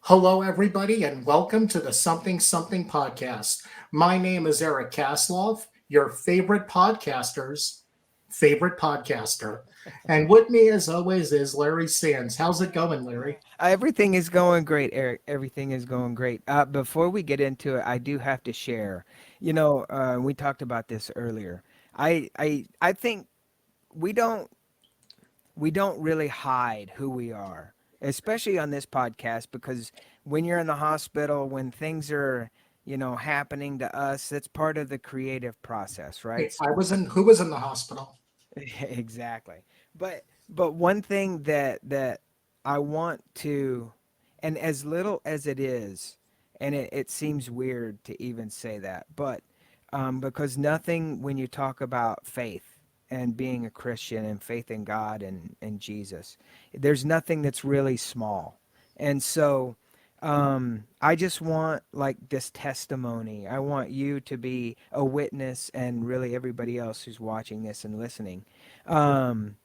Hello, everybody, and welcome to the Something Something podcast. My name is Eric Kasloff, your favorite podcaster's favorite podcaster. And with me, as always, is Larry Sands. How's it going, Larry? Everything is going great, Eric. Everything is going great. Before we get into it, I do have to share. We talked about this earlier. I think we don't we don't really hide who we are, especially on this podcast, because when you're in the hospital, when things are happening to us, that's part of the creative process, right? Wait, who was in the hospital? Exactly. But one thing that I want to, and as little as it is, and it seems weird to even say that, but because nothing when you talk about faith and being a Christian and faith in God and Jesus, there's nothing that's really small. And so I just want like this testimony. I want you to be a witness, and really everybody else who's watching this and listening. Um,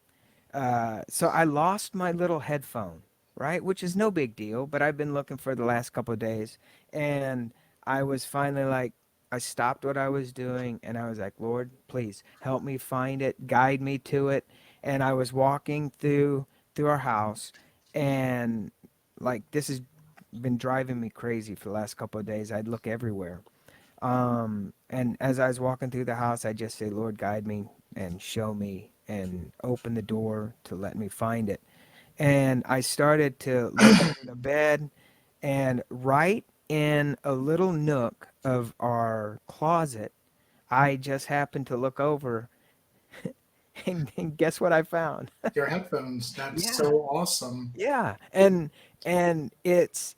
so I lost my little headphone, right? Which is no big deal, but I've been looking for the last couple of days, and I was finally like, I stopped what I was doing, and I was like, Lord, please help me find it, guide me to it. And I was walking through our house, and like this has been driving me crazy for the last couple of days. I'd look everywhere. And as I was walking through the house, I just say, Lord, guide me and show me and open the door to let me find it. And I started to look under the bed, and right in a little nook of our closet, I just happened to look over and guess what I found? Your headphones. That's Yeah. so awesome. Yeah. And it's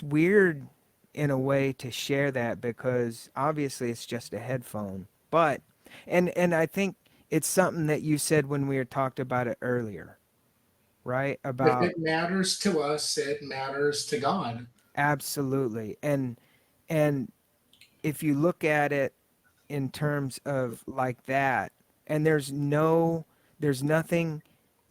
weird in a way to share that because obviously it's just a headphone. But and I think it's something that you said when we had talked about it earlier, right? If About it matters to us, it matters to God. absolutely. And if you look at it in terms of like that, and there's nothing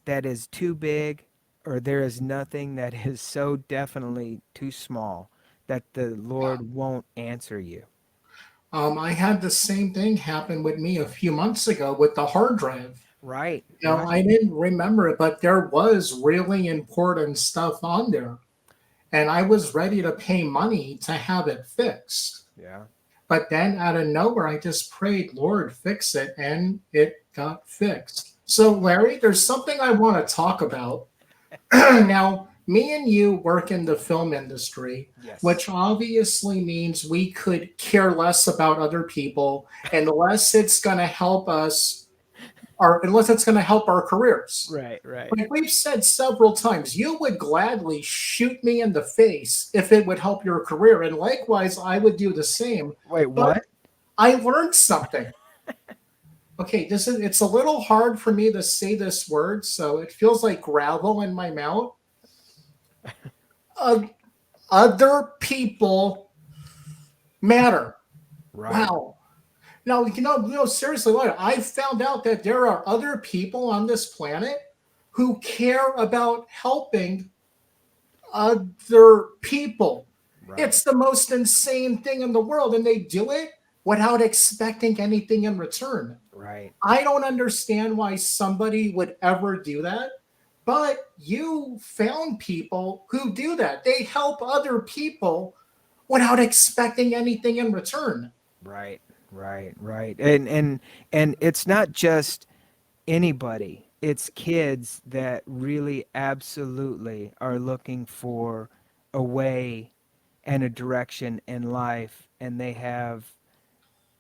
that is too big, or there is nothing that is so definitely too small that the Yeah. Lord won't answer you. I had the same thing happen with me a few months ago with the hard drive. Right, I right. didn't remember it, but there was really important stuff on there. And I was ready to pay money to have it fixed. Yeah. But then out of nowhere, I just prayed, Lord, fix it. And it got fixed. So, Larry, there's something I want to talk about. Now, me and you work in the film industry, Yes. which obviously means we could care less about other people unless it's going to help us or unless it's going to help our careers. Right, right. Like we've said several times, you would gladly shoot me in the face if it would help your career. And likewise, I would do the same. Wait, But what? I learned something. Okay, it's a little hard for me to say this word, so it feels like gravel in my mouth. Uh, Other people matter. Right. Wow. Now, seriously, look, I found out that there are other people on this planet who care about helping other people. Right. It's the most insane thing in the world, and they do it without expecting anything in return. Right. I don't understand why somebody would ever do that, but you found people who do that. They help other people without expecting anything in return. Right. Right. Right. And it's not just anybody. It's kids that really absolutely are looking for a way and a direction in life, and they have,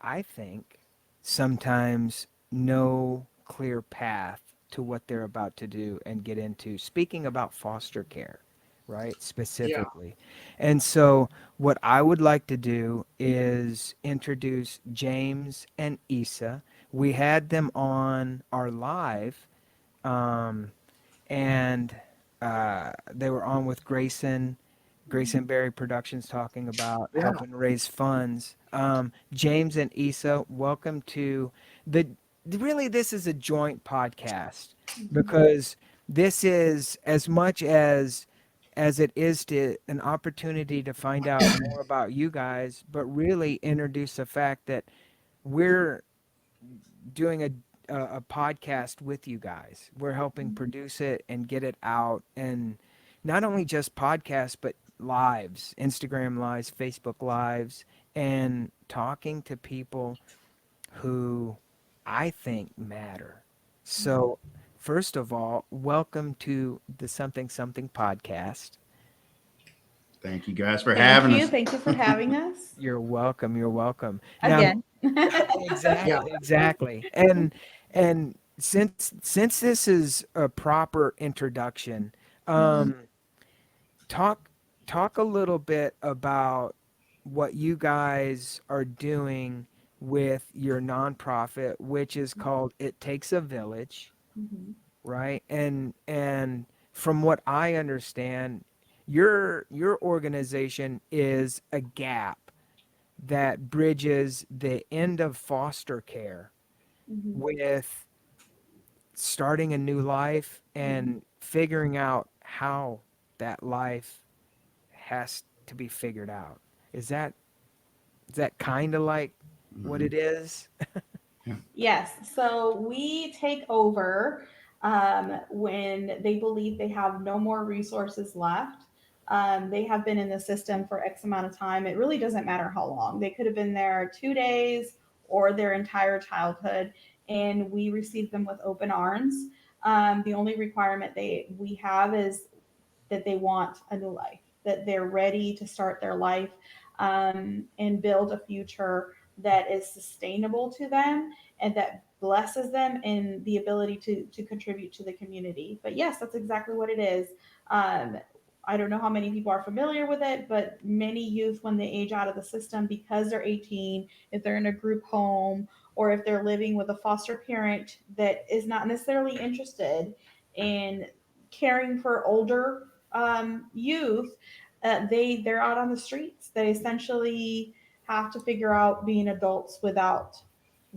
I think, sometimes no clear path to what they're about to do and get into. Speaking about foster care, right? Yeah. Specifically. And so, what I would like to do is introduce James and Issa. We had them on our live, um, and they were on with Grayson Berry Productions, talking about Yeah. helping raise funds. James and Issa, welcome to the. Really, this is a joint podcast because this is as much as as it is to an opportunity to find out more about you guys, but really introduce the fact that we're doing a podcast with you guys. We're helping produce it and get it out, and not only just podcasts, but lives, Instagram lives, Facebook lives, and talking to people who I think matter. So, first of all, welcome to the Something Something podcast. Thank you guys for Thank having you. us. Thank you for having us You're welcome. You're welcome. Now, again. exactly, Yeah. exactly. And since this is a proper introduction, um, talk talk a little bit about what you guys are doing with your nonprofit, which is called It Takes a Village, Mhm. right? And from what I understand, your organization is a gap that bridges the end of foster care Mhm. with starting a new life and figuring out how that life has to be figured out. Is that kind of like what it is? Yes. So we take over when they believe they have no more resources left. They have been in the system for X amount of time. It really doesn't matter how long. They could have been there 2 days or their entire childhood, and we receive them with open arms. The only requirement we have is that they want a new life, that they're ready to start their life and build a future that is sustainable to them and that blesses them in the ability to contribute to the community. But yes, that's exactly what it is. Um, I don't know how many people are familiar with it, but many youth, when they age out of the system because they're 18, if they're in a group home or if they're living with a foster parent that is not necessarily interested in caring for older youth, they're out on the streets. They essentially have to figure out being adults without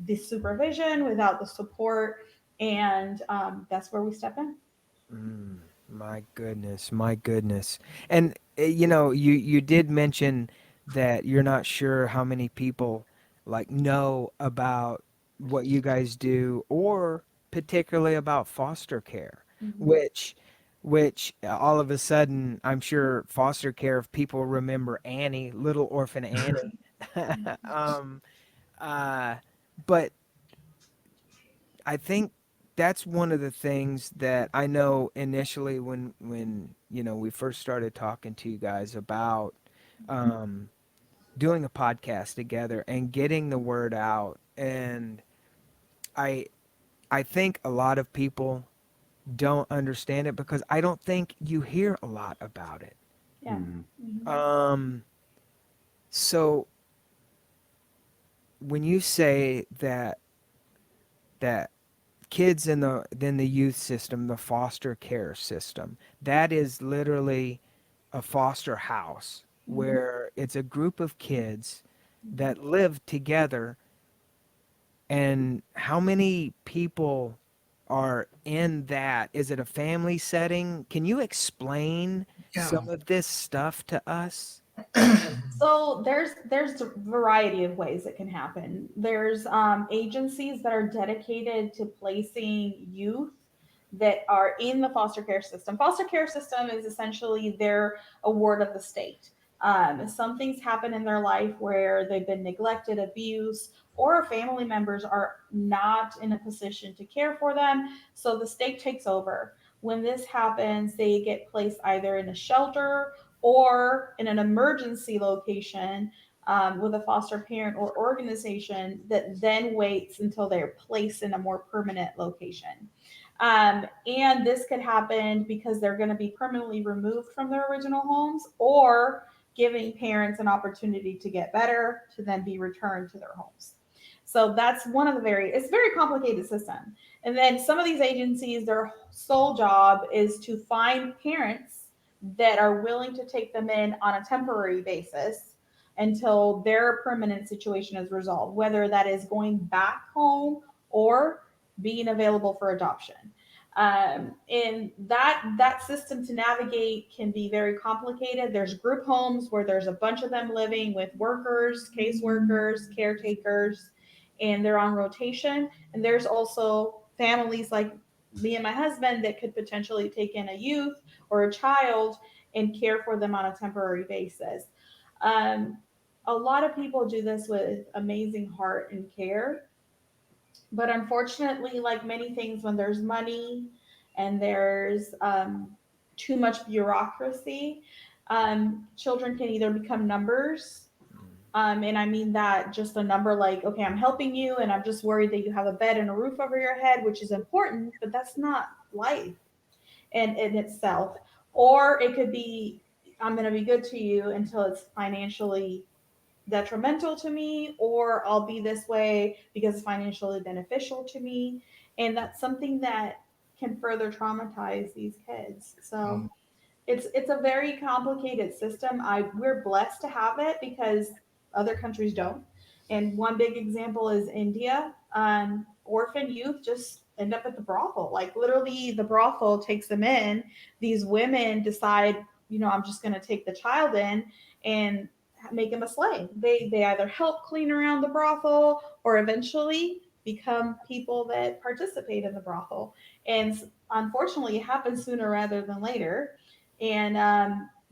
the supervision, without the support, and that's where we step in. Mm, my goodness, my goodness. And you did mention that you're not sure how many people like know about what you guys do or particularly about foster care, Mhm. which all of a sudden I'm sure foster care, if people remember Annie, little orphan Annie. um uh but I think that's one of the things that I know initially when we first started talking to you guys about um, doing a podcast together and getting the word out. And I I think a lot of people don't understand it because I don't think you hear a lot about it. Yeah. Mhm. Mhm. Um, so when you say that kids in the youth system, the foster care system, that is literally a foster house Mhm. where it's a group of kids that live together. And how many people are in that? Is it a family setting? Can you explain Yeah. some of this stuff to us? So there's a variety of ways it can happen. There's agencies that are dedicated to placing youth that are in the foster care system. Foster care system is essentially their award of the state. Some things happen in their life where they've been neglected, abused, or family members are not in a position to care for them. So the state takes over. When this happens, they get placed either in a shelter or in an emergency location with a foster parent or organization that then waits until they're placed in a more permanent location. And this could happen because they're going to be permanently removed from their original homes or giving parents an opportunity to get better to then be returned to their homes. So that's one of the it's a very complicated system. And then some of these agencies, their sole job is to find parents that are willing to take them in on a temporary basis until their permanent situation is resolved, whether that is going back home or being available for adoption. And that system to navigate can be very complicated. There's group homes where there's a bunch of them living with workers, caseworkers, caretakers, and they're on rotation. And there's also families like me and my husband that could potentially take in a youth or a child and care for them on a temporary basis. Um, a lot of people do this with amazing heart and care, but unfortunately, like many things, when there's money and there's too much bureaucracy, children can either become numbers. And I mean that just a number like, okay, I'm helping you and I'm just worried that you have a bed and a roof over your head, which is important, but that's not life in itself. Or it could be, I'm going to be good to you until it's financially detrimental to me, or I'll be this way because it's financially beneficial to me. And that's something that can further traumatize these kids. So it's a very complicated system. We're blessed to have it because other countries don't. And one big example is India. Orphan youth just end up at the brothel. Like literally, the brothel takes them in. These women decide, I'm just going to take the child in and make him a slave. They either help clean around the brothel or eventually become people that participate in the brothel. And unfortunately, it happens sooner rather than later. And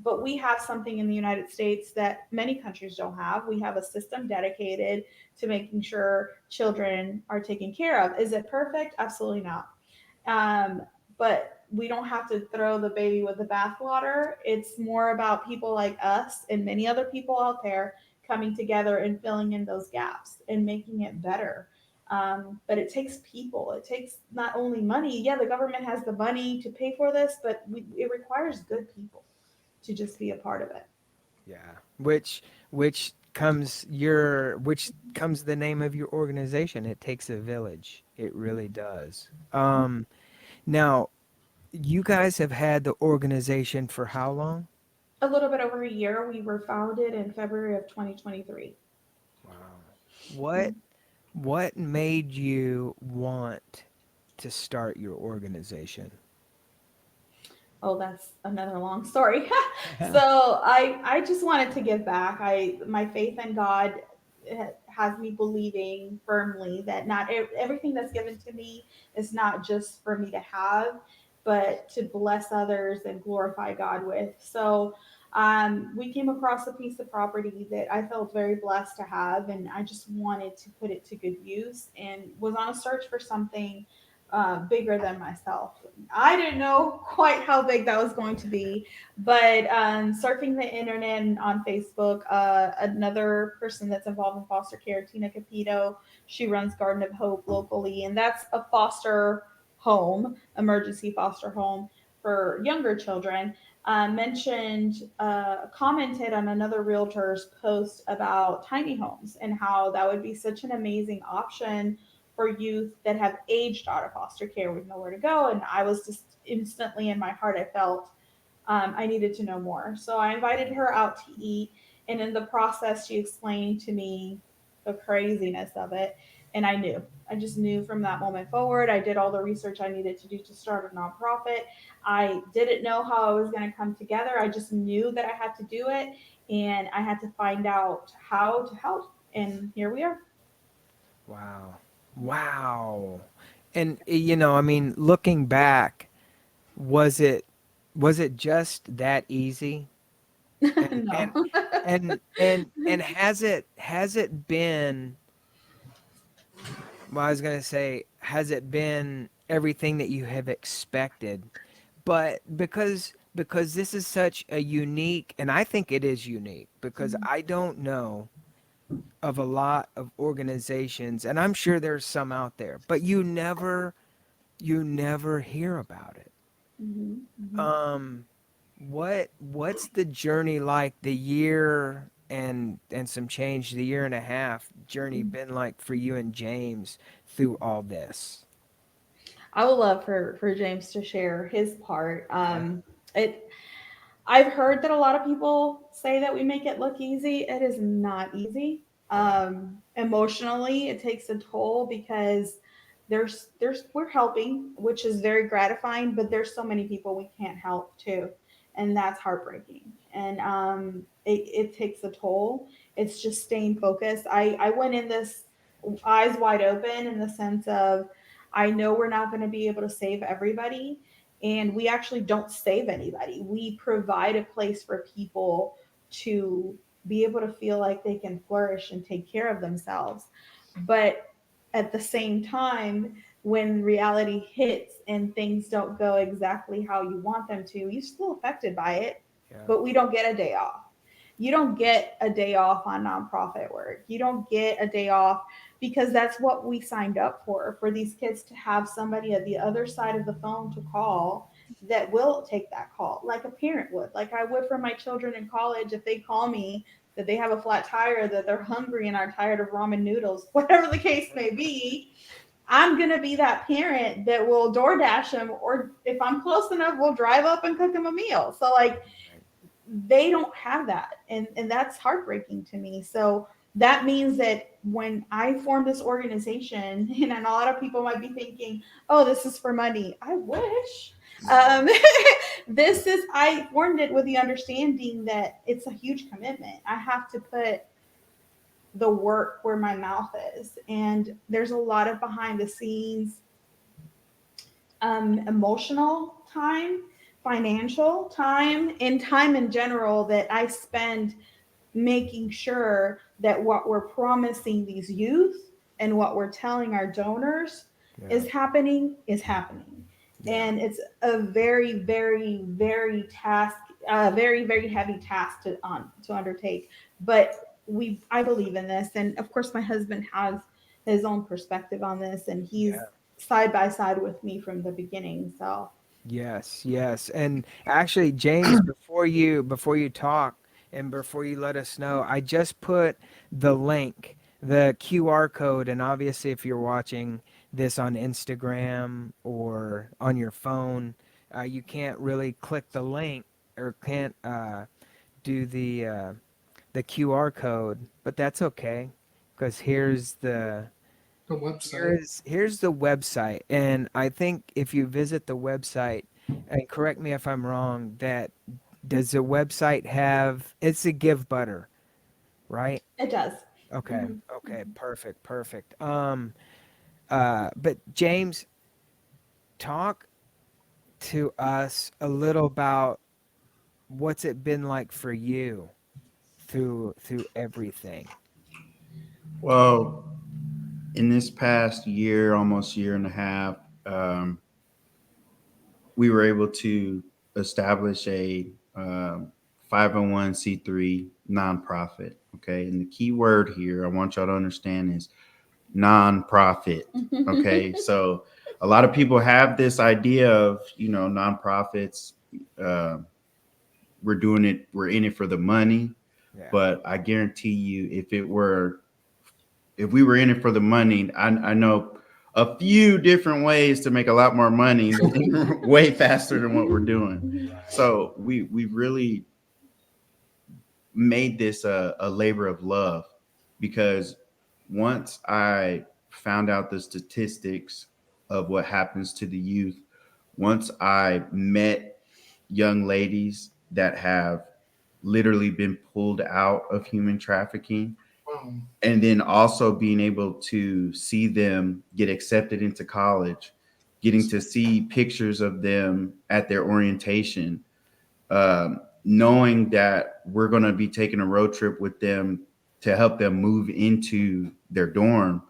but we have something in the United States that many countries don't have. We have a system dedicated to making sure children are taken care of. Is it perfect? Absolutely not. But we don't have to throw the baby with the bathwater. It's more about people like us and many other people out there coming together and filling in those gaps and making it better. But it takes people. It takes not only money. Yeah, the government has the money to pay for this, but it requires good people to just be a part of it. Yeah. Which comes the name of your organization. It takes a village. It really does. Now you guys have had the organization for how long? A little bit over a year. We were founded in February of 2023. Wow. What made you want to start your organization? Oh, that's another long story. So I just wanted to give back. My faith in God has me believing firmly that not everything that's given to me is not just for me to have, but to bless others and glorify God with. So we came across a piece of property that I felt very blessed to have, and I just wanted to put it to good use and was on a search for something bigger than myself. I didn't know quite how big that was going to be, but surfing the internet and on Facebook, another person that's involved in foster care, Tina Capito, she runs Garden of Hope locally, and that's a foster home, emergency foster home for younger children. Commented on another realtor's post about tiny homes and how that would be such an amazing option for youth that have aged out of foster care with nowhere to go. And I was just instantly in my heart, I felt I needed to know more. So I invited her out to eat. And in the process, she explained to me the craziness of it. And I just knew from that moment forward. I did all the research I needed to do to start a nonprofit. I didn't know how I was going to come together. I just knew that I had to do it and I had to find out how to help. And here we are. Wow. Wow. And I mean, looking back, was it just that easy? And No. and has it been, well, I was going to say, has it been everything that you have expected? But because this is such a unique, and I think it is unique because I don't know of a lot of organizations, and I'm sure there's some out there, but you never hear about it. Mhm, mhm. Um, what's the journey like? The year and some change, the year and a half journey been like for you and James through all this? I would love for James to share his part. It I've heard that a lot of people say that we make it look easy. It is not easy. Emotionally, it takes a toll because we're helping, which is very gratifying, but there's so many people we can't help too, and that's heartbreaking. And it takes a toll. It's just staying focused. I went in this eyes wide open, in the sense of, I know we're not going to be able to save everybody, and we actually don't save anybody. We provide a place for people to be able to feel like they can flourish and take care of themselves. But at the same time, when reality hits and things don't go exactly how you want them to, you're still affected by it, Yeah. but we don't get a day off. You don't get a day off on nonprofit work. You don't get a day off, because that's what we signed up for these kids to have somebody at the other side of the phone to call, that will take that call like a parent would, like I would for my children in college. If they call me that they have a flat tire, that they're hungry and are tired of ramen noodles, whatever the case may be, I'm going to be that parent that will DoorDash them, or if I'm close enough, we'll drive up and cook them a meal. So like, they don't have that. And that's heartbreaking to me. So that means that when I formed this organization, and a lot of people might be thinking, oh, this is for money. I wish. Um, I formed it with the understanding that it's a huge commitment. I have to put the work where my mouth is. And there's a lot of behind the scenes, emotional time, financial time, and time in general that I spend making sure that what we're promising these youth and what we're telling our donors is happening. Yeah. And it's a very, very, very very, very heavy task to undertake. But I believe in this. And of course, my husband has his own perspective on this, and he's side by side with me from the beginning. So Yes. And actually, James, before you talk and before you let us know, I just put the link, the QR code, and obviously if you're watching this on Instagram or on your phone, you can't really click the link, or can't do the QR code, but that's okay, because here's the website. here's the website. And I think if you visit the website, and correct me if I'm wrong, that does the website have, it's a Give Butter, right? it does. Okay. Mhm. Okay. Perfect. But James, talk to us a little about what's it been like for you through everything. Well, in this past year, almost year and a half, we were able to establish a 501c3 nonprofit. Okay. And the key word here I want y'all to understand is nonprofit. Okay. So a lot of people have this idea of, nonprofits. We're in it for the money. Yeah. But I guarantee you, if we were in it for the money, I know a few different ways to make a lot more money way faster than what we're doing. So we really made this a labor of love, because once I found out the statistics of what happens to the youth, once I met young ladies that have literally been pulled out of human trafficking, Wow. and then also being able to see them get accepted into college, getting to see pictures of them at their orientation, knowing that we're going to be taking a road trip with them to help them move into their dorm,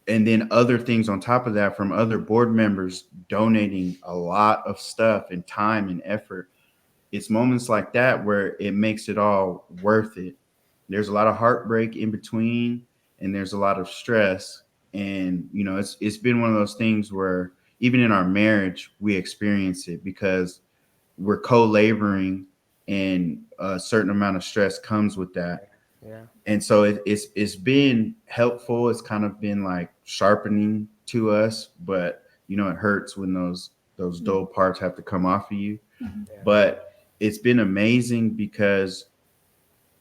and then other things on top of that from other board members donating a lot of stuff and time and effort. It's moments like that where it makes it all worth it. There's a lot of heartbreak in between, and there's a lot of stress. And it's been one of those things where even in our marriage we experience it, because we're co-laboring, and a certain amount of stress comes with that. Yeah. And so it's been helpful. It's kind of been like sharpening to us, but it hurts when those dull parts have to come off of you. Yeah. But it's been amazing, because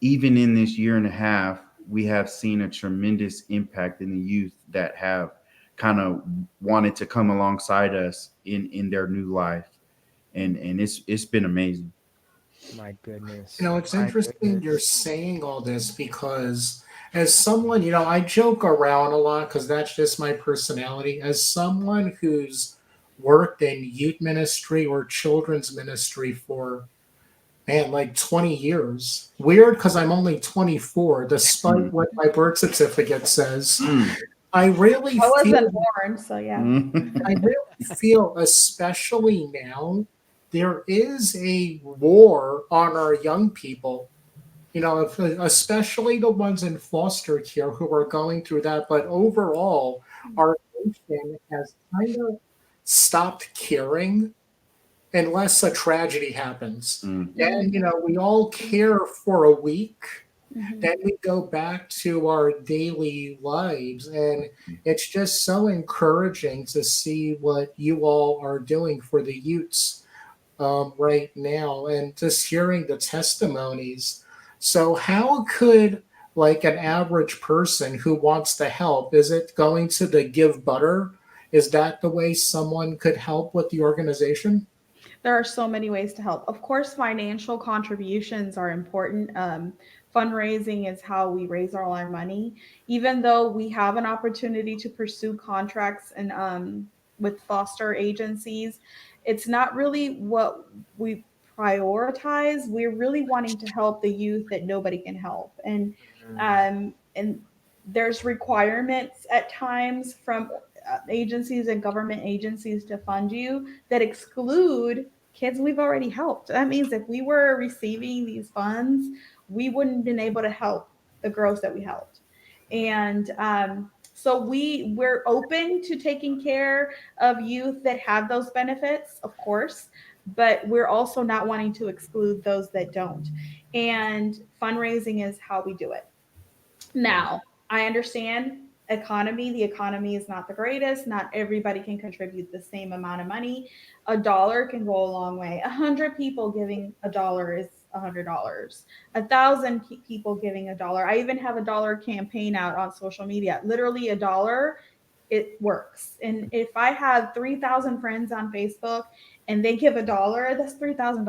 even in this year and a half, we have seen a tremendous impact in the youth that have kind of wanted to come alongside us in their new life, and it's been amazing. My goodness. It's My interesting goodness. you're saying all this because, as someone, I joke around a lot because that's just my personality. As someone who's worked in youth ministry or children's ministry for, man, like 20 years. Weird because I'm only 24, despite what my birth certificate says. Mm. I really I feel wasn't born, so yeah. I really feel, especially now, there is a war on our young people. Especially the ones in foster care who are going through that. But overall, our nation has kind of stopped caring unless a tragedy happens. Mm. And, we all care for a week. Mhm. Then we go back to our daily lives. And it's just so encouraging to see what you all are doing for the youths right now and just hearing the testimonies. So, how could like an average person who wants to help, is it going to the Give Butter? Is that the way someone could help with the organization? There are so many ways to help. Of course, financial contributions are important. Fundraising is how we raise all our money. Even though we have an opportunity to pursue contracts and with foster agencies, it's not really what we prioritize. We're really wanting to help the youth that nobody can help, and there's requirements at times from agencies and government agencies to fund you that exclude kids we've already helped. That means if we were receiving these funds, we wouldn't have been able to help the girls that we helped. And so we're open to taking care of youth that have those benefits, of course, but we're also not wanting to exclude those that don't. And fundraising is how we do it. Now, I understand the economy is not the greatest. Not everybody can contribute the same amount of money. A dollar can go a long way. 100 people giving a dollar is $100. 1,000 people giving a dollar. I even have a dollar campaign out on social media. Literally a dollar, it works. And if I have 3,000 friends on Facebook and they give a dollar, that's $3,000.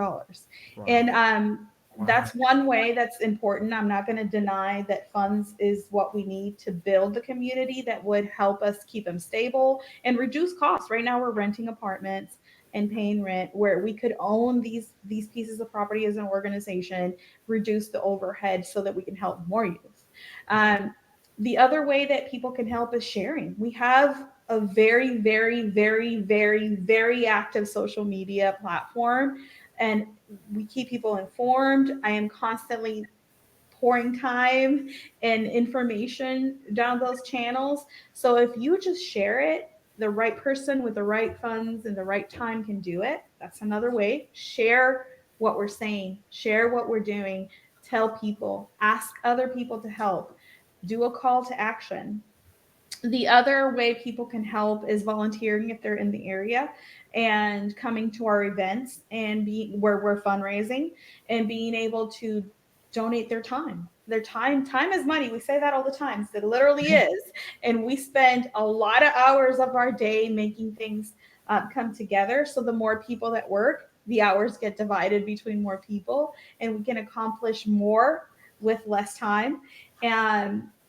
Wow. And Wow. that's one way that's important. I'm not going to deny that funds is what we need to build the community that would help us keep them stable and reduce costs. Right now, we're renting apartments and paying rent where we could own these pieces of property as an organization, reduce the overhead so that we can help more youth. The other way that people can help is sharing. We have a very, very, very, very, very active social media platform, and we keep people informed. I am constantly pouring time and information down those channels. So if you just share it, the right person with the right funds and the right time can do it. That's another way. Share what we're saying, share what we're doing, tell people, ask other people to help, do a call to action. The other way people can help is volunteering if they're in the area and coming to our events and be where we're fundraising and being able to donate their time. Their time is money. We say that all the time. So it literally is. And we spend a lot of hours of our day making things come together. So the more people that work, the hours get divided between more people, and we can accomplish more with less time.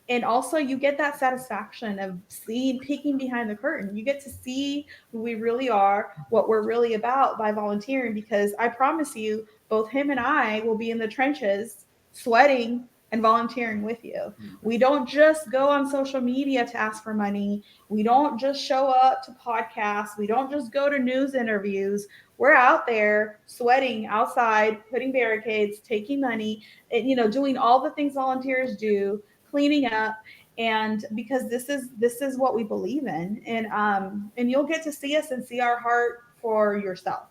And also you get that satisfaction of seeing, peeking behind the curtain. You get to see who we really are, what we're really about by volunteering, because I promise you, both him and I will be in the trenches sweating and volunteering with you. We don't just go on social media to ask for money. We don't just show up to podcasts. We don't just go to news interviews. We're out there sweating outside, putting barricades, taking money, and, doing all the things volunteers do, cleaning up. And because this is what we believe in, and you'll get to see us and see our heart for yourself.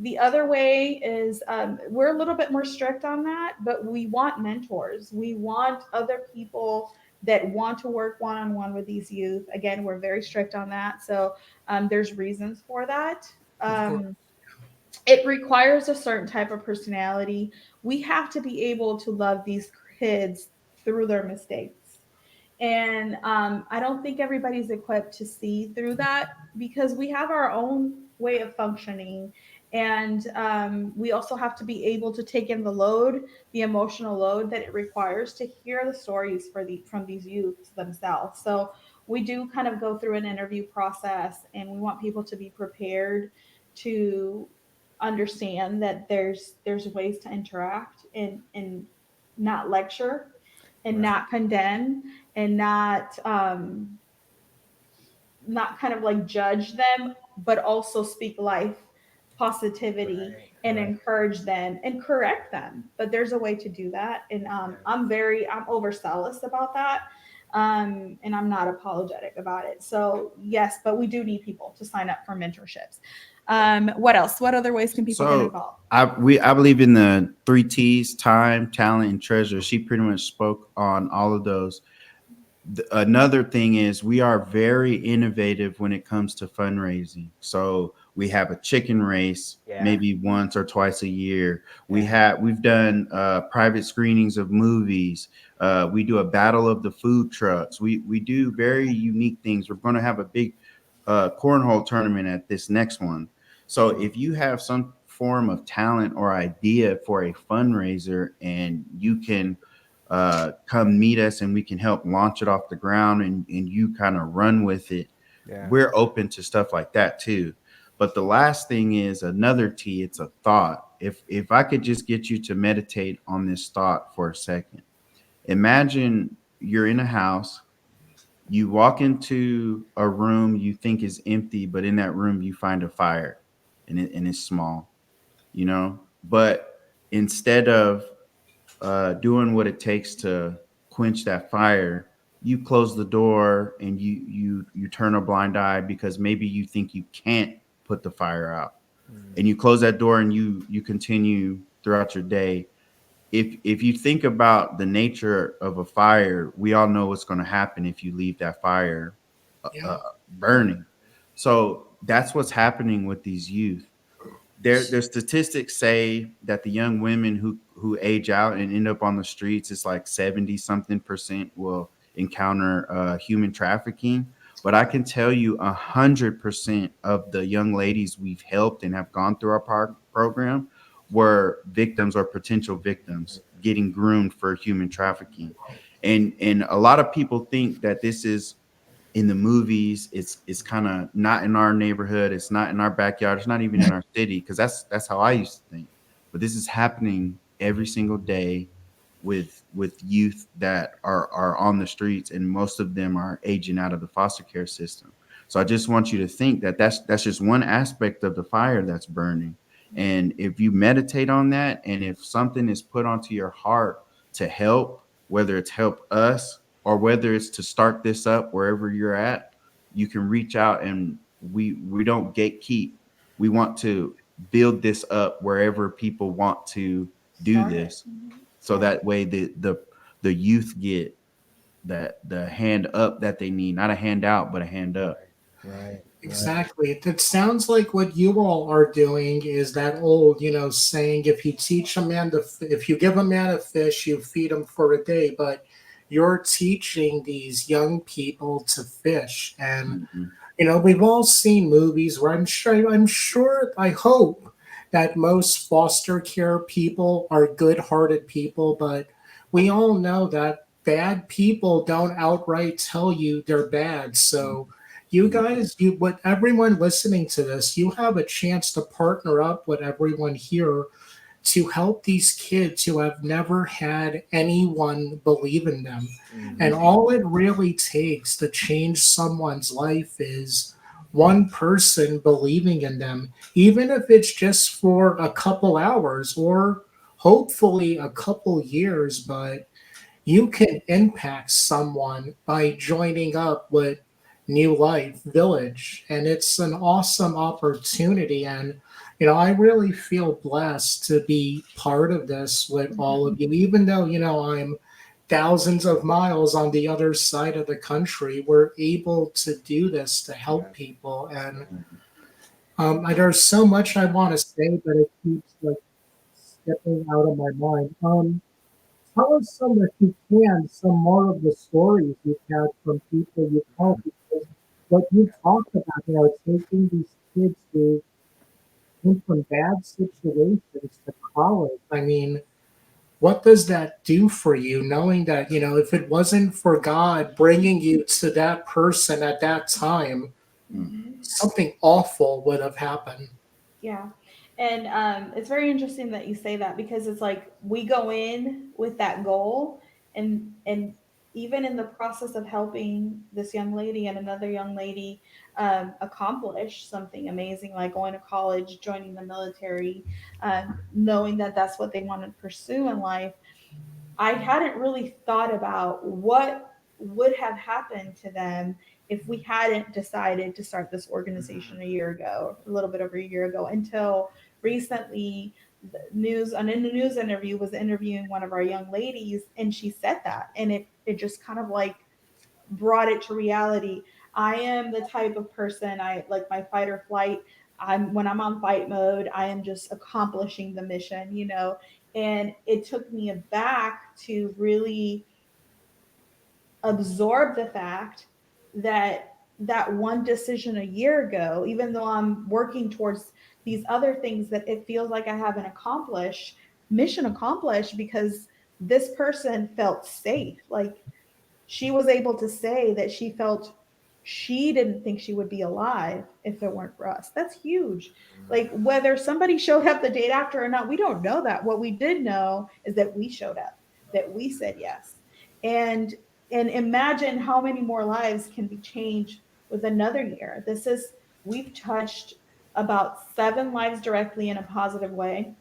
The other way is we're a little bit more strict on that, but we want mentors. We want other people that want to work one-on-one with these youth. Again, we're very strict on that. So there's reasons for that. It requires a certain type of personality. We have to be able to love these kids through their mistakes. And I don't think everybody's equipped to see through that because we have our own way of functioning. And we also have to be able to take in the load, the emotional load that it requires to hear the stories from these youths themselves. So we do kind of go through an interview process, and we want people to be prepared to understand that there's ways to interact and not lecture and Right. not condemn and not kind of like judge them, but also speak life, positivity, Right. and Right. encourage them and correct them. But there's a way to do that, and I'm overzealous about that, and I'm not apologetic about it. So yes, but we do need people to sign up for mentorships. What else? What other ways can people get So involved? I believe in the 3 T's: time, talent, and treasure. She pretty much spoke on all of those. Another thing is we are very innovative when it comes to fundraising. So we have a chicken race Yeah. maybe once or twice a year. Yeah. We've done private screenings of movies. We do a battle of the food trucks. We do very unique things. We're going to have a big cornhole tournament at this next one. So if you have some form of talent or idea for a fundraiser and you can come meet us and we can help launch it off the ground and you kind of run with it, Yeah. we're open to stuff like that too. But the last thing is another T, it's a thought. If I could just get you to meditate on this thought for a second. Imagine you're in a house, you walk into a room you think is empty, but in that room you find a fire and it's small, you know? But instead of doing what it takes to quench that fire, you close the door and you turn a blind eye because maybe you think you can't put the fire out, and you close that door and you continue throughout your day. If you think about the nature of a fire, we all know what's going to happen if you leave that fire Yeah. burning. So that's what's happening with these youth. Their statistics say that the young women who age out and end up on the streets, it's like 70 something percent will encounter human trafficking. But I can tell you 100% of the young ladies we've helped and have gone through our program were victims or potential victims getting groomed for human trafficking. And a lot of people think that this is in the movies. It's kind of not in our neighborhood, it's not in our backyard, it's not even in our city, because that's how I used to think. But this is happening every single day with youth that are on the streets, and most of them are aging out of the foster care system. So I just want you to think that that's just one aspect of the fire that's burning. And if you meditate on that, and if something is put onto your heart to help, whether it's help us or whether it's to start this up wherever you're at, you can reach out, and we don't gatekeep. We want to build this up wherever people want to do Start it. this, so that way the youth get that the hand up that they need, not a handout, but a hand up. Right. Exactly. It sounds like what you all are doing is that old, saying if you teach a man if you give a man a fish, you feed him for a day. But you're teaching these young people to fish, and Mhm. we've all seen movies where I hope that most foster care people are good-hearted people, but we all know that bad people don't outright tell you they're bad. So you guys, what everyone listening to this, you have a chance to partner up with everyone here to help these kids who have never had anyone believe in them. And all it really takes to change someone's life is one person believing in them, even if it's just for a couple hours or hopefully a couple years. But you can impact someone by joining up with New Life Village. And it's an awesome opportunity. And, I really feel blessed to be part of this with all of you, even though, I'm thousands of miles on the other side of the country. We're able to do this to help people. And there's so much I want to say, but it keeps like skipping out of my mind. tell us some, if you can, some more of the stories you've had from people you've helped. Because what you talked about, taking these kids who came from bad situations to college. I mean, what does that do for you, knowing that, if it wasn't for God bringing you to that person at that time, Mhm. something awful would have happened. Yeah. And it's very interesting that you say that because it's like we go in with that goal and even in the process of helping this young lady and another young lady accomplish something amazing like going to college, joining the military, knowing that that's what they want to pursue in life, I hadn't really thought about what would have happened to them if we hadn't decided to start this organization a year ago, a little bit over a year ago, until recently. The news, and in the news interview, was interviewing one of our young ladies, and she said that, and it just kind of like brought it to reality. I am the type of person, I like my fight or flight. When I'm on fight mode, I am just accomplishing the mission, and it took me aback to really absorb the fact that that one decision a year ago, even though I'm working towards these other things, that it feels like I haven't accomplished, mission accomplished, because this person felt safe. Like she was able to say that she felt she didn't think she would be alive if it weren't for us. That's huge. Like whether somebody showed up the day after or not, we don't know that. What we did know is that we showed up, that we said yes. And and imagine how many more lives can be changed with another year. We've touched about 7 lives directly in a positive way,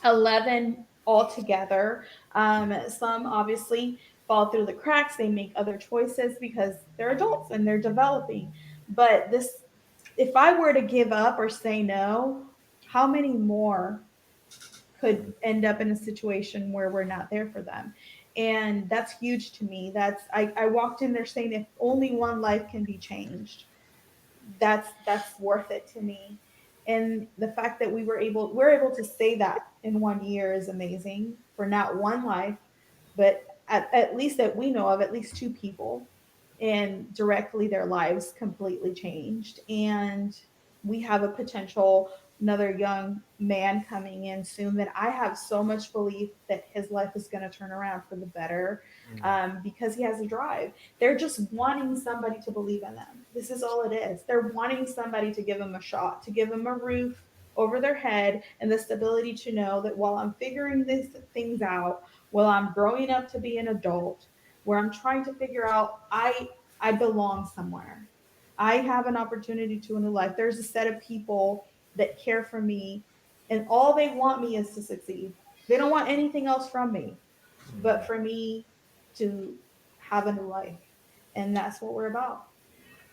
11 altogether. Some obviously fall through the cracks. They make other choices because they're adults and they're developing. But if I were to give up or say no, how many more could end up in a situation where we're not there for them? And that's huge to me. I walked in there saying if only one life can be changed, that's worth it to me. And the fact that we're able to say that in 1 year is amazing, for not one life, but at least that we know of, at least 2 people, and directly their lives completely changed. And we have a potential another young man coming in soon that I have so much belief that his life is going to turn around for the better, because he has a drive. They're just wanting somebody to believe in them. This is all it is. They're wanting somebody to give them a shot, to give them a roof over their head, and the stability to know that while I'm figuring these things out, while I'm growing up to be an adult, where I'm trying to figure out I belong somewhere. I have an opportunity to a new life. There's a set of people that care for me, and all they want me is to succeed. They don't want anything else from me but for me to have a new life. And that's what we're about.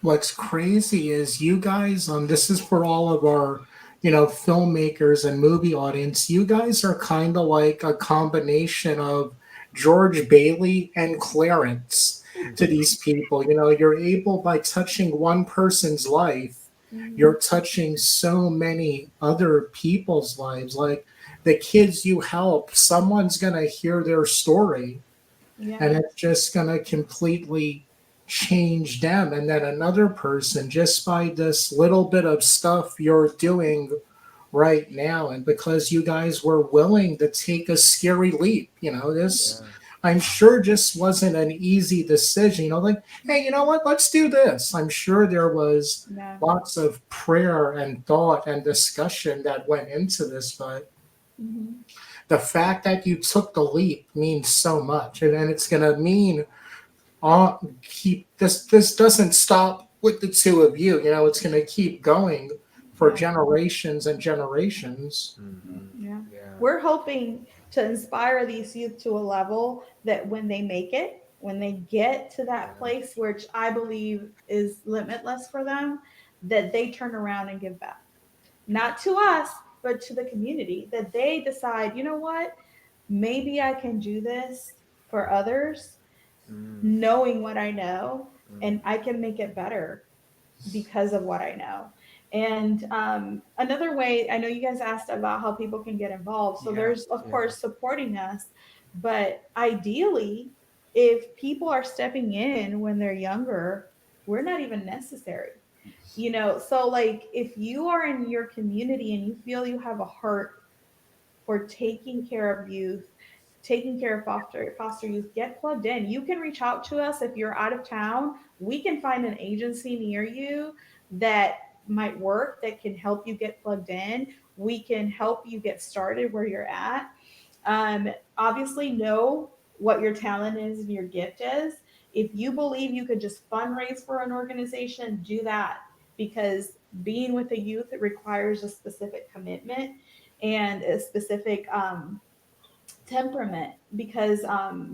What's crazy is you guys, this is for all of our, filmmakers and movie audience. You guys are kind of like a combination of George Bailey and Clarence to these people. You're able, by touching one person's life, Mm-hmm. you're touching so many other people's lives. Like the kids you help, someone's going to hear their story Yeah. and it's just going to completely change them. And then another person, just by this little bit of stuff you're doing right now, and because you guys were willing to take a scary leap, this, Yeah. I'm sure, just wasn't an easy decision. Like, hey, you know what, let's do this. I'm sure there was Yeah. lots of prayer and thought and discussion that went into this, but Mm-hmm. the fact that you took the leap means so much, and then it's going to mean keep this doesn't stop with the two of you. It's going to keep going for Yeah. generations and generations. Yeah. Yeah. We're hoping to inspire these youth to a level that when they make it, when they get to that place, which I believe is limitless for them, that they turn around and give back. Not to us, but to the community, that they decide, you know what, maybe I can do this for others, knowing what I know, and I can make it better because of what I know. And another way, I know you guys asked about how people can get involved. So Yeah. there's, of Yeah. course, supporting us, But ideally, if people are stepping in when they're younger, we're not even necessary. So like if you are in your community and you feel you have a heart for taking care of youth, taking care of foster youth, get plugged in. You can reach out to us if you're out of town. We can find an agency near you that might work, that can help you get plugged in. We can help you get started where you're at. Obviously, know what your talent is and your gift is. If you believe you could just fundraise for an organization, do that, because being with the youth, it requires a specific commitment and a specific temperament, because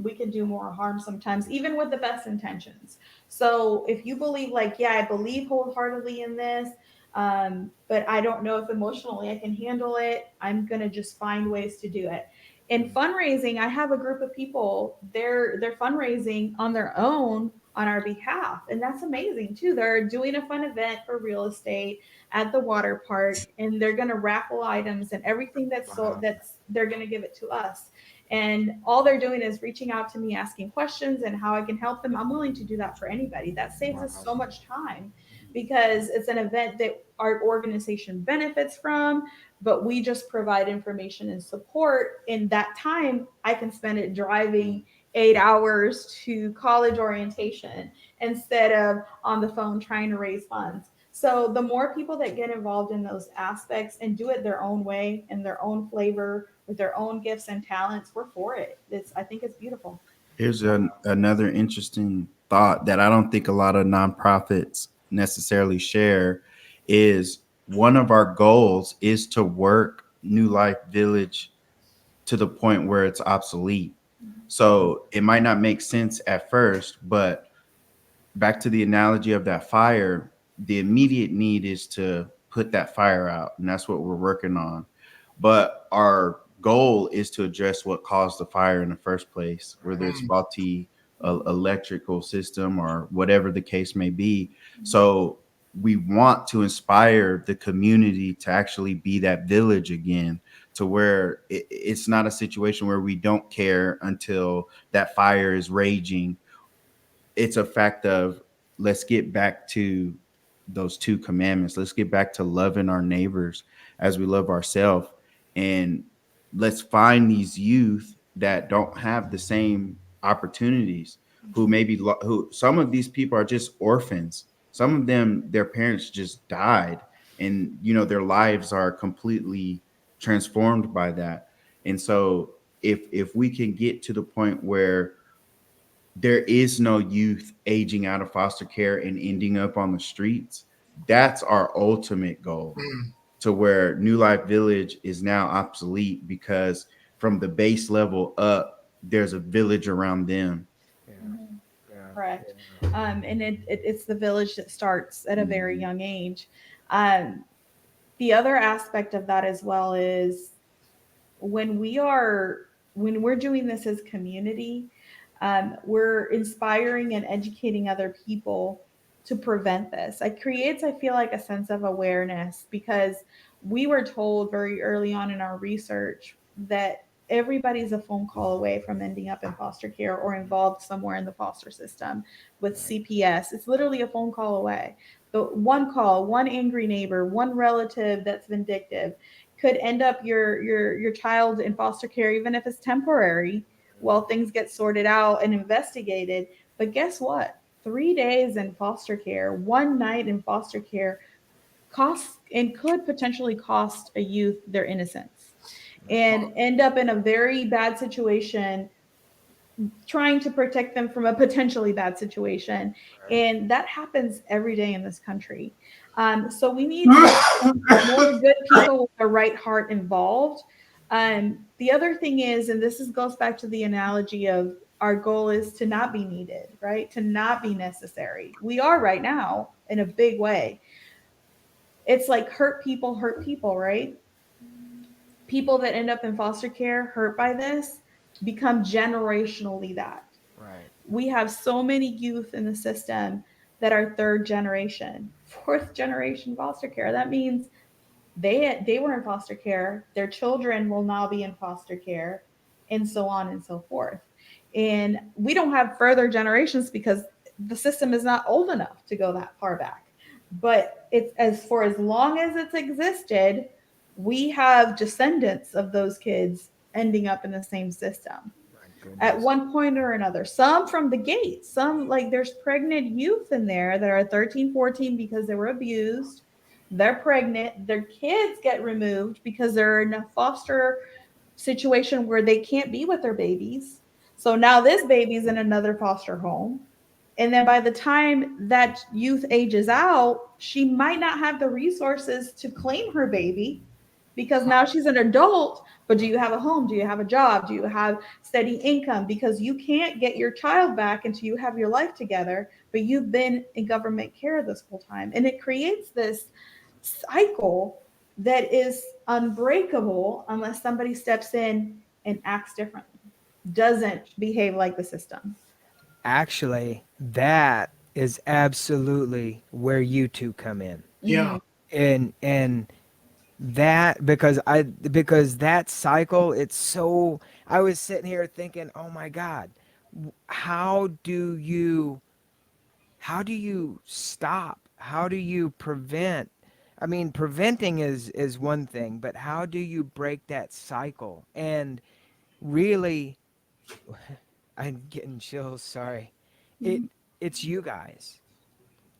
we can do more harm sometimes, even with the best intentions. So if you believe, like, yeah, I believe wholeheartedly in this, but I don't know if emotionally I can handle it, I'm going to just find ways to do it. In fundraising, I have a group of people, they're fundraising on their own on our behalf, and that's amazing too. They're doing a fun event for real estate at the water park, and they're going to raffle items and everything that's sold, that's they're going to give it to us. And all they're doing is reaching out to me, asking questions and how I can help them. I'm willing to do that for anybody. That saves us so much time, because it's an event that our organization benefits from, but we just provide information and support. In that time, I can spend it driving 8 hours to college orientation instead of on the phone trying to raise funds. So the more people that get involved in those aspects and do it their own way, in their own flavor, with their own gifts and talents, we're for it. I think it's beautiful. Here's another interesting thought that I don't think a lot of nonprofits necessarily share is one of our goals is to work New Life Village to the point where it's obsolete. So it might not make sense at first, but back to the analogy of that fire, the immediate need is to put that fire out, and that's what we're working on. But our goal is to address what caused the fire in the first place, whether it's faulty electrical system or whatever the case may be. So we want to inspire the community to actually be that village again, to where it's not a situation where we don't care until that fire is raging. It's a fact of, let's get back to those two commandments. Let's get back to loving our neighbors as we love ourselves. And let's find these youth that don't have the same opportunities, who maybe, who some of these people are just orphans. Some of them, their parents just died, and their lives are completely transformed by that. And so if we can get to the point where there is no youth aging out of foster care and ending up on the streets, that's our ultimate goal, to where New Life Village is now obsolete, because from the base level up, there's a village around them. Yeah. Yeah. Correct. Yeah. And it's the village that starts at a very young age. The other aspect of that as well is when we're doing this as community, we're inspiring and educating other people to prevent this. It creates, I feel like, a sense of awareness, because we were told very early on in our research that everybody's a phone call away from ending up in foster care or involved somewhere in the foster system with CPS. It's literally a phone call away. The one call, one angry neighbor, one relative that's vindictive could end up your child in foster care, even if it's temporary, while things get sorted out and investigated. But guess what? 3 days in foster care, one night in foster care costs and could potentially cost a youth their innocence and end up in a very bad situation, trying to protect them from a potentially bad situation. And that happens every day in this country. So we need more good people with the right heart involved. The other thing is, and goes back to the analogy of our goal is to not be needed, right? To not be necessary. We are right now in a big way. It's like hurt people, right? People that end up in foster care hurt by this become generationally that. Right. We have so many youth in the system that are third generation, fourth generation foster care. That means they were in foster care. Their children will now be in foster care. and so on and so forth. And we don't have further generations because the system is not old enough to go that far back. But it's as for as long as it's existed, we have descendants of those kids ending up in the same system at one point or another. Some from the gate, some like there's pregnant youth in there that are 13, 14 because they were abused. They're pregnant, their kids get removed because they're in a foster situation where they can't be with their babies. So now this baby's in another foster home. And then by the time that youth ages out, she might not have the resources to claim her baby because now she's an adult. But do you have a home? Do you have a job? Do you have steady income? Because you can't get your child back until you have your life together, but you've been in government care this whole time. And it creates this cycle that is unbreakable unless somebody steps in and acts differently, doesn't behave like the system. Actually, that is absolutely where you two come in. Yeah. And that because that cycle, it's so, I was sitting here thinking, oh my God, how do you stop? How do you prevent? I mean, preventing is one thing, but how do you break that cycle? And really, I'm getting chills, sorry. It's you guys.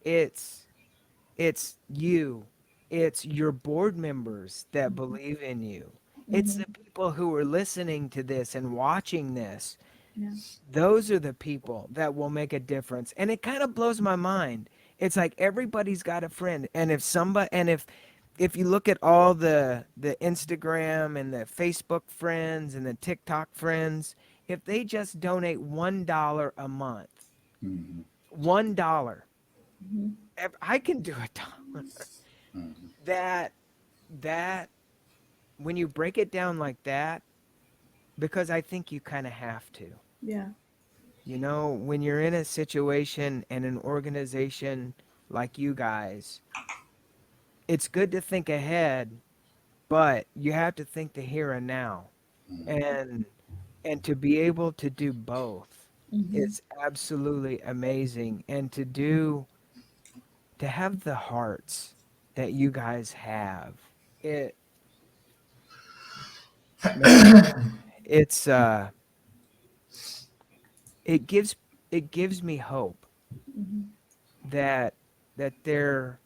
It's you. It's your board members that believe in you. It's the people who are listening to this and watching this. Yeah. Those are the people that will make a difference. And it kind of blows my mind. It's like everybody's got a friend. And if you look at all the Instagram and the Facebook friends and the TikTok friends, if they just donate $1 a month, Mhm. $1, Mhm. I can do $1. Mhm. That when you break it down like that, because I think you kind of have to. Yeah. You know, when you're in a situation and an organization like you guys, it's good to think ahead, but you have to think the here and now. And to be able to do both is absolutely amazing. And to have the hearts that you guys have, it it's it gives me hope that there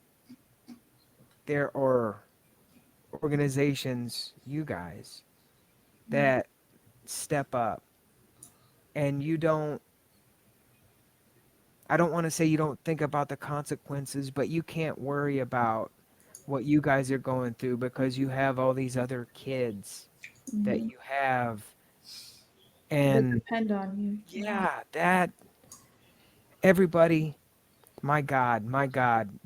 are organizations, you guys, that step up, and I don't want to say you don't think about the consequences, but you can't worry about what you guys are going through because you have all these other kids that you have. They And depend on you. yeah, that everybody, my God,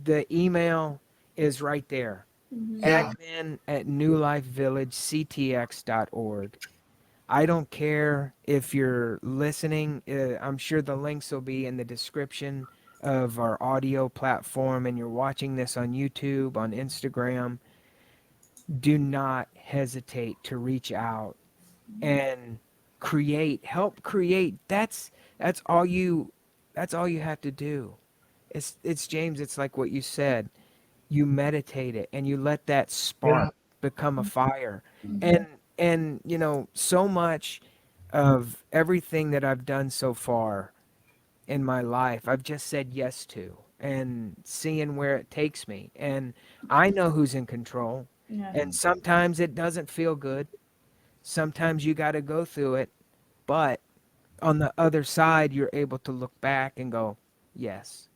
the email is right there. Yeah. Admin at newlifevillagectx.org. I don't care if you're listening. I'm sure the links will be in the description of our audio platform, and you're watching this on YouTube, on Instagram. Do not hesitate to reach out and help create. That's all you have to do. It's James, it's like what you said. You meditate it and you let that Yeah. spark become a fire. And you know, so much of everything that I've done so far in my life, I've just said yes to and seeing where it takes me. And I know who's in control. Yeah. And sometimes it doesn't feel good. Sometimes you got to go through it, but on the other side, you're able to look back and go, yes,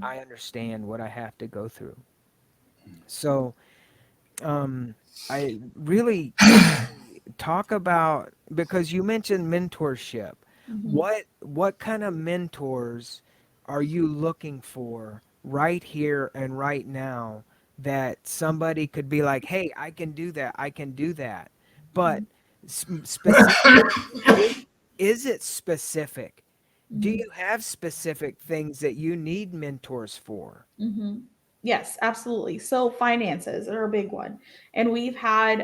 I understand what I have to go through. So, I really talk about, because you mentioned mentorship. What kind of mentors are you looking for right here and right now that somebody could be like, hey, I can do that, I can do that. But specific, is it specific? Do you have specific things that you need mentors for? Yes, absolutely. So finances are a big one. And we've had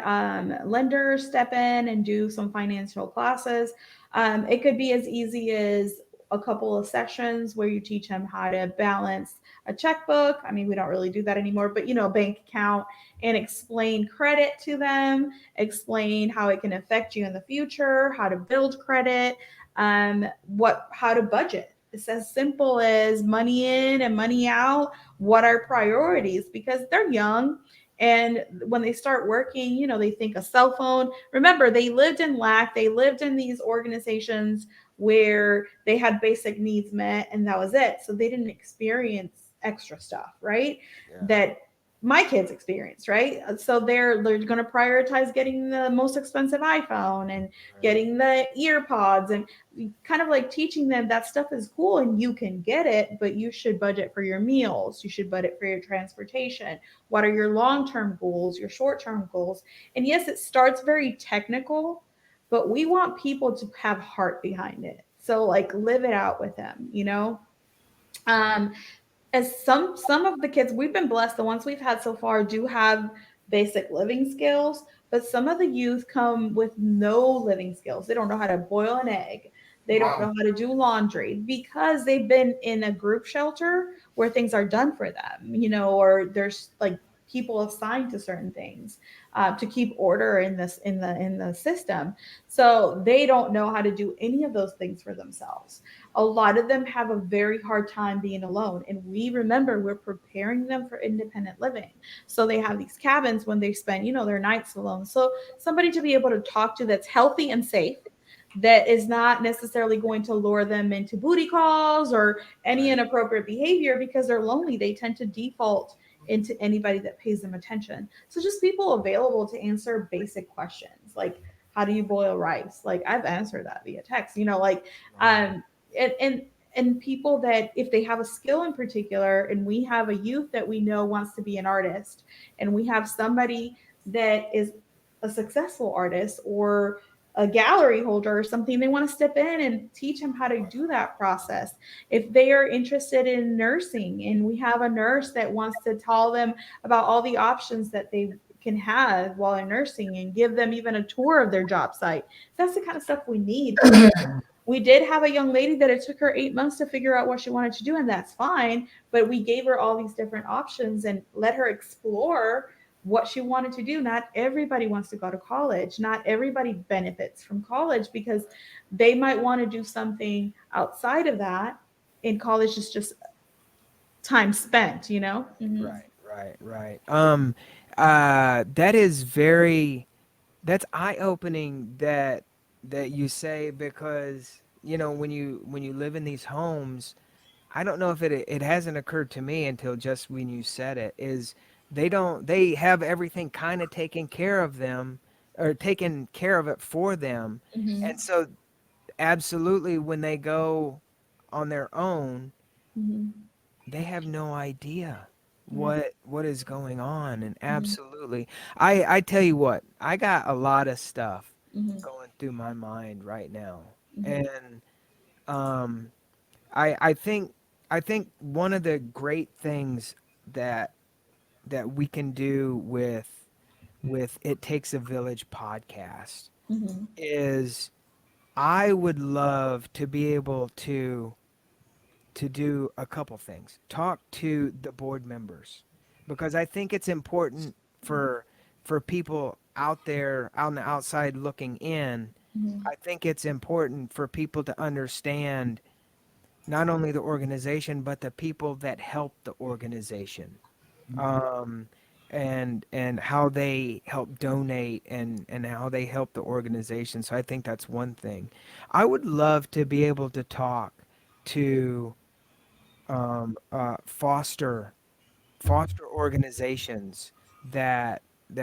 lenders step in and do some financial classes. It could be as easy as a couple of sessions where you teach them how to balance a checkbook. I mean, we don't really do that anymore, but bank account, and explain credit to them, explain how it can affect you in the future, how to build credit, how to budget. It's as simple as money in and money out, what are priorities, because they're young, and when they start working, they think a cell phone. Remember, they lived in lack, they lived in these organizations where they had basic needs met and that was it, so they didn't experience extra stuff, right? Yeah. That my kids experienced, right? So they're going to prioritize getting the most expensive iPhone and getting the ear pods, and kind of like teaching them that stuff is cool and you can get it, but you should budget for your meals. You should budget for your transportation. What are your long term goals, your short term goals? And yes, it starts very technical, but we want people to have heart behind it. So, like, live it out with them. Um, as some of the kids we've been blessed, the ones we've had so far do have basic living skills, but some of the youth come with no living skills. They don't know how to boil an egg, they don't know Wow. how to do laundry, because they've been in a group shelter where things are done for them, or there's like people assigned to certain things to keep order in this in the system, so they don't know how to do any of those things for themselves. A lot of them have a very hard time being alone, and we remember we're preparing them for independent living, so they have these cabins when they spend their nights alone. So somebody to be able to talk to that's healthy and safe, that is not necessarily going to lure them into booty calls or any Right. inappropriate behavior, because they're lonely, they tend to default into anybody that pays them attention. So just people available to answer basic questions like, how do you boil rice? Like, I've answered that via text, like, um and and people that, if they have a skill in particular, and we have a youth that we know wants to be an artist, and we have somebody that is a successful artist or a gallery holder or something, they want to step in and teach them how to do that process. If they are interested in nursing, and we have a nurse that wants to tell them about all the options that they can have while in nursing, and give them even a tour of their job site, that's the kind of stuff we need. We did have a young lady that it took her 8 months to figure out what she wanted to do, and that's fine. But we gave her all these different options and let her explore what she wanted to do. Not everybody wants to go to college. Not everybody benefits from college, because they might want to do something outside of that. And college is just time spent. Mhm. Right. That is that's eye opening that you say, because when you live in these homes, I don't know if it hasn't occurred to me until just when you said it, is they have everything kind of taken care of them, or taken care of it for them. And Mhm. so absolutely, when they go on their own, Mhm. they have no idea Yeah. what is going on. And Mhm. absolutely, I tell you what, I got a lot of stuff Mhm. going through my mind right now. Mhm. And um I think one of the great things that we can do with It Takes a Village podcast Mhm. is, I would love to be able to do a couple things. Talk to the board members, because I think it's important for people out there on the outside looking in. Mhm. I think it's important for people to understand not only the organization but the people that help the organization, um, and how they help donate, and how they help the organization. So I think that's one thing. I would love to be able to talk to foster organizations that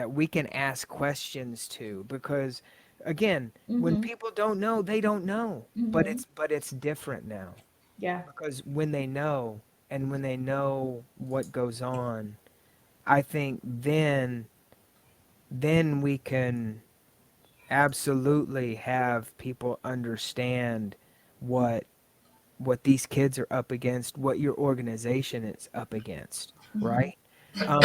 we can ask questions to, because again, when Mhm. people don't know, they don't know, but Mhm. it's different now, Yeah. because when they know, and when they know what goes on, I think then we can absolutely have people understand what these kids are up against, what your organization is up against, Mhm. right? Um,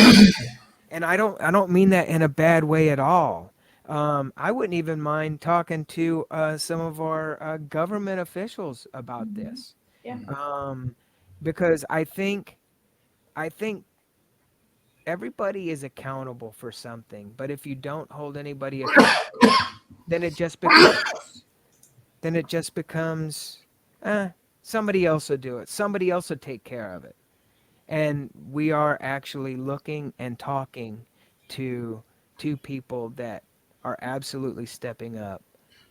and I don't mean that in a bad way at all. I wouldn't even mind talking to some of our government officials about Mhm. this, Yeah. um, because I think everybody is accountable for something. But if you don't hold anybody accountable, then it just becomes then it just becomes eh, somebody else will do it. Somebody else will take care of it. And we are actually looking and talking to two people that are absolutely stepping up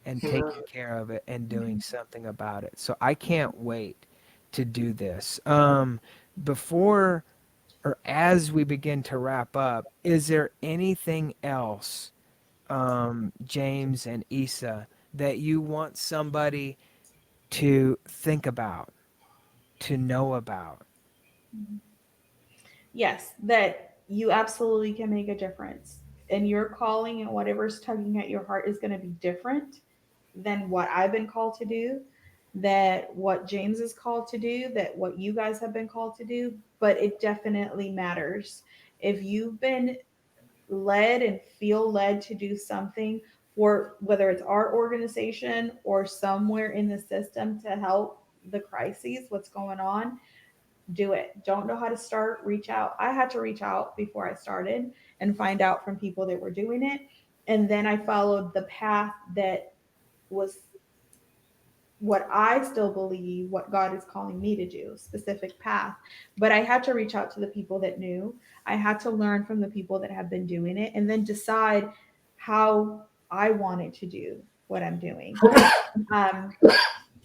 and taking care of it and doing something about it. So I can't wait to do this. Before or as we begin to wrap up, is there anything else, James and Issa, that you want somebody to think about, to know about? Yes, that you absolutely can make a difference. And your calling and whatever's tugging at your heart is going to be different than what I've been called to do, that what James is called to do, that what you guys have been called to do, but it definitely matters. If you've been led and feel led to do something for whether it's our organization or somewhere in the system to help the crises, what's going on, do it. Don't know how to start, reach out. I had to reach out before I started and find out from people that were doing it. And then I followed the path that was what I still believe what God is calling me to do, specific path. But I had to reach out to the people that knew. I had to learn from the people that have been doing it and then decide how I wanted to do what I'm doing. Um,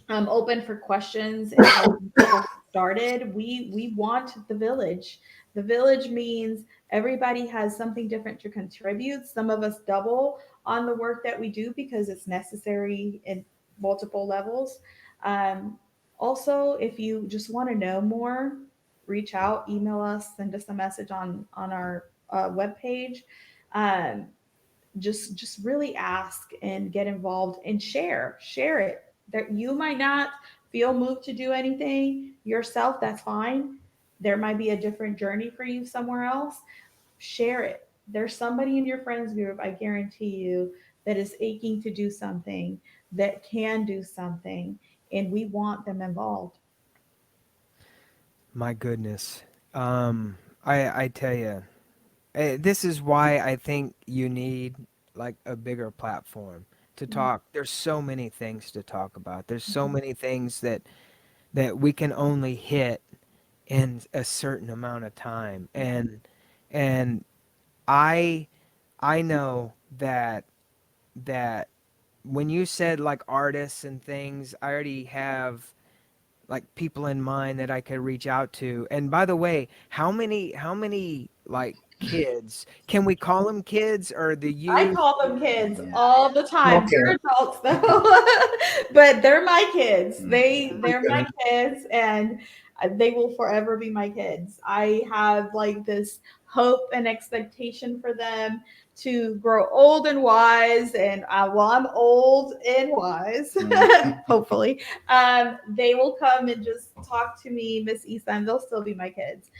I'm open for questions and helping people get started. We want the village. The village means everybody has something different to contribute. Some of us double on the work that we do because it's necessary in multiple levels. Um, Also, if you just want to know more, reach out, email us, send us a message on our webpage. Um, just really ask and get involved and share it. That you might not feel moved to do anything yourself, that's fine. There might be a different journey for you somewhere else. Share it. There's somebody in your friends group, I guarantee you, that is aching to do something, that can do something, and we want them involved. My goodness. I tell you, this is why I think you need like a bigger platform to talk. There's so many things to talk about. There's so many things that we can only hit in a certain amount of time. And I I know that when you said like artists and things, I already have like people in mind that I could reach out to. And by the way, how many like kids, can we call them kids or the I youth? call them kids Yeah. all the time. Okay. They're adults though, but they're my kids. They're my Okay. kids, and they will forever be my kids. I have like this hope and expectation for them to grow old and wise. And while I'm old and wise, hopefully, they will come and just talk to me, Miss Issa, and they'll still be my kids.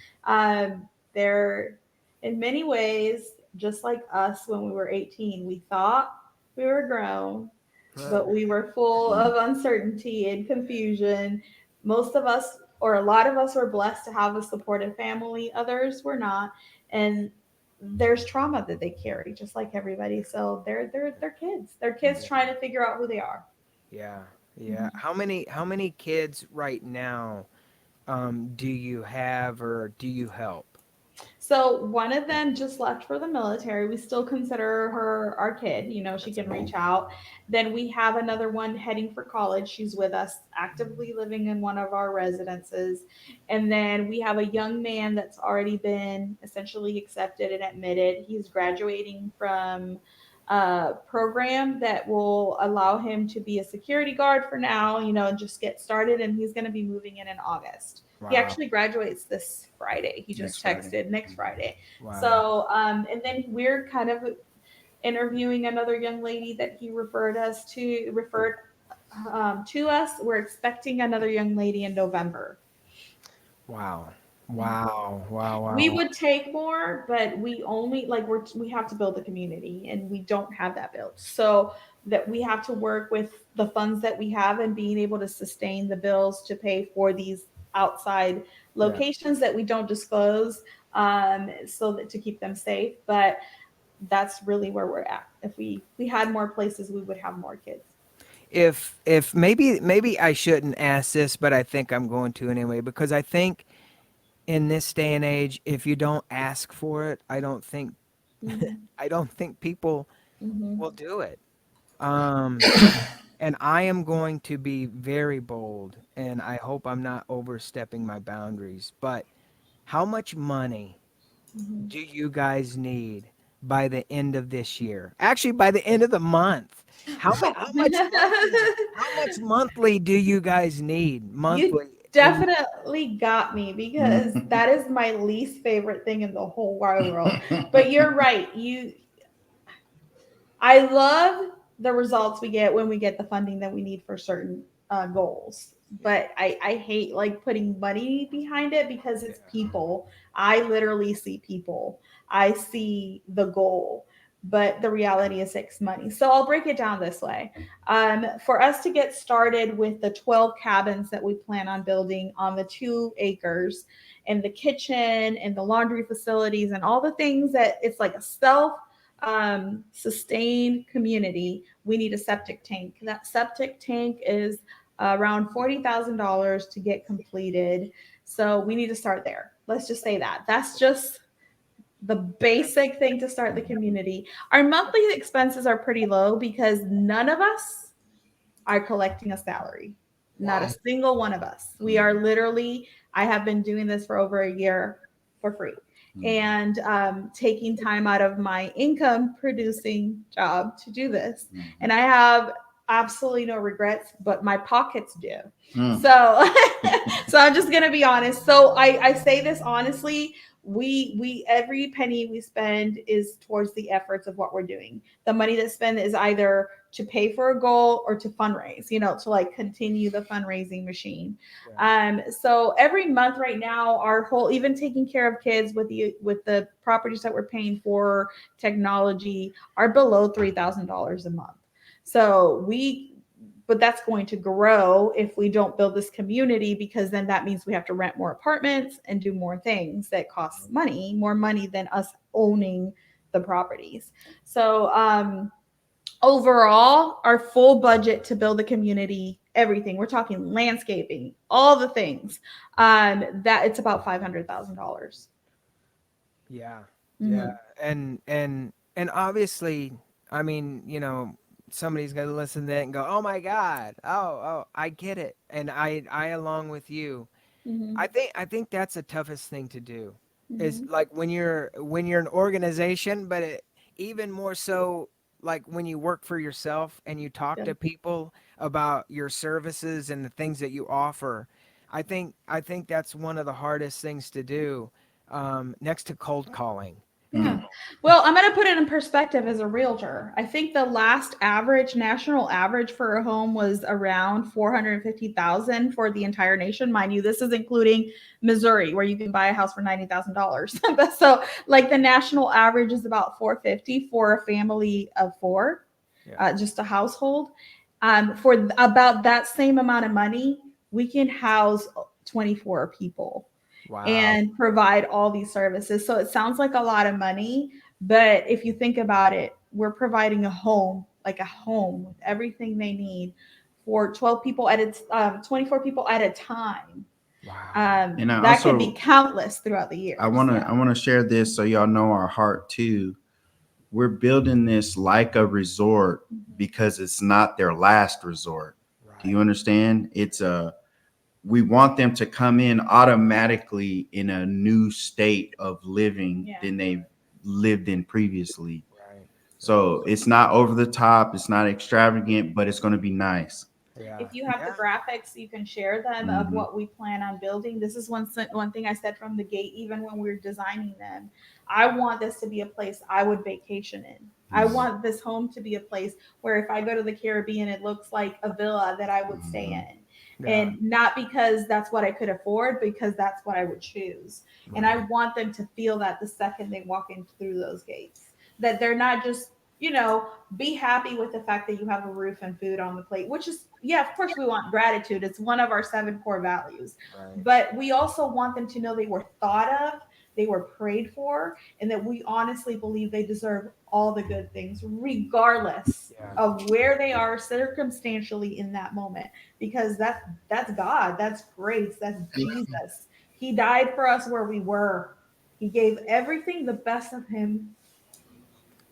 They're in many ways just like us when we were 18. We thought we were grown, but we were full of uncertainty and confusion. Most of us, or a lot of us, were blessed to have a supportive family, others were not. And there's trauma that they carry, just like everybody. So they're kids. They're kids Yeah. trying to figure out who they are. Yeah. Yeah. How many kids right now do you have or do you help? So one of them just left for the military. We still consider her our kid. You know, she That's can reach amazing. out. Then we have another one heading for college. She's with us, actively living in one of our residences. And then we have a young man that's already been essentially accepted and admitted. He's graduating from a program that will allow him to be a security guard for now, you know, and just get started. And he's going to be moving in August. He Wow. actually graduates this Friday. He Next just Friday. texted next Friday. Wow. So, and then we're kind of interviewing another young lady that he referred to us. We're expecting another young lady in November. Wow. Wow. Wow. Wow. We would take more, but we only like we have to build a community and we don't have that built. So that we have to work with the funds that we have and being able to sustain the bills to pay for these outside locations that we don't disclose, so that to keep them safe. But that's really where we're at. If we had more places, we would have more kids. If maybe I shouldn't ask this, but I think I'm going to anyway, because I think in this day and age, if you don't ask for it, Mhm. I don't think people Mhm. will do it. Um, and I am going to be very bold, and I hope I'm not overstepping my boundaries. But how much money Mhm. do you guys need by the end of this year? Actually, by the end of the month. How much monthly do you guys need You monthly? And definitely got me because that is my least favorite thing in the whole wide world. But you're right. I love the results we get when we get the funding that we need for certain goals. But I hate like putting money behind it because it's people. I literally see people. I see the goal, but the reality is it's money. So I'll break it down this way. For us to get started with the 12 cabins that we plan on building on the 2 acres and the kitchen and the laundry facilities and all the things that it's like a self sustained community, we need a septic tank. That septic tank is around $40,000 to get completed. So we need to start there. Let's just say that. That's just the basic thing to start the community. Our monthly expenses are pretty low because none of us are collecting a salary. Not a Wow. single one of us. We are literally, I have been doing this for over a year for free and taking time out of my income producing job to do this. And I have absolutely no regrets, but my pockets do. So, so I'm just gonna be honest. So I say this honestly. We every penny we spend is towards the efforts of what we're doing. The money that's spent is either to pay for a goal or to fundraise, to like continue the fundraising machine. So every month right now, our whole, even taking care of kids with the properties that we're paying for technology are below $3,000 a month. So but that's going to grow if we don't build this community, because then that means we have to rent more apartments and do more things that cost money, more money than us owning the properties. So, overall, our full budget to build a community, everything, we're talking landscaping, all the things, that it's about $500,000. yeah, yeah, Mhm. and obviously, I mean, somebody's gonna listen to that and go, "Oh my God, oh, I get it," and I along with you. Mhm. I think that's the toughest thing to do, is Mhm. like when you're an organization, but even more so like when you work for yourself and you talk Yeah. to people about your services and the things that you offer. I think that's one of the hardest things to do, next to cold calling. Yeah. Well, I'm going to put it in perspective as a realtor. I think the last average, national average for a home was around 450,000 for the entire nation. Mind you, this is including Missouri, where you can buy a house for $90,000. So, like the national average is about 450 for a family of four, Yeah. just a household. For about that same amount of money, we can house 24 people Wow. and provide all these services. So it sounds like a lot of money, but if you think about it, we're providing a home, like a home with everything they need for 12 people 24 people at a time. Wow. And That could be countless throughout the I years. want to Yeah. I want to share this so y'all know our heart too. We're building this like a resort because it's not their last resort. Do you Right. understand? We want them to come in automatically in a new state of living Yeah. than they've lived in previously. Right. So it's not over the top, it's not extravagant, but it's going to be nice. Yeah. If you have the Yeah. graphics, you can share them of Mhm. what we plan on building. This is one thing I said from the gate, even when we were designing them. I want this to be a place I would vacation in. I Mhm. want this home to be a place where if I go to the Caribbean, it looks like a villa that I would stay Mhm. in. And not because that's what I could afford, because that's what I would choose. And I want them to feel that the second they walk in through those gates, that they're not just, be happy with the fact that you have a roof and food on the plate, which is, yeah, of course we want gratitude. It's one of our 7 core values. Right. But we also want them to know they were thought of, they were prayed for, and that we honestly believe they deserve all the good things, regardless Yeah. of where they are circumstantially in that moment. Because that's God, that's grace, that's Jesus. He died for us where we were. He gave everything the best of him.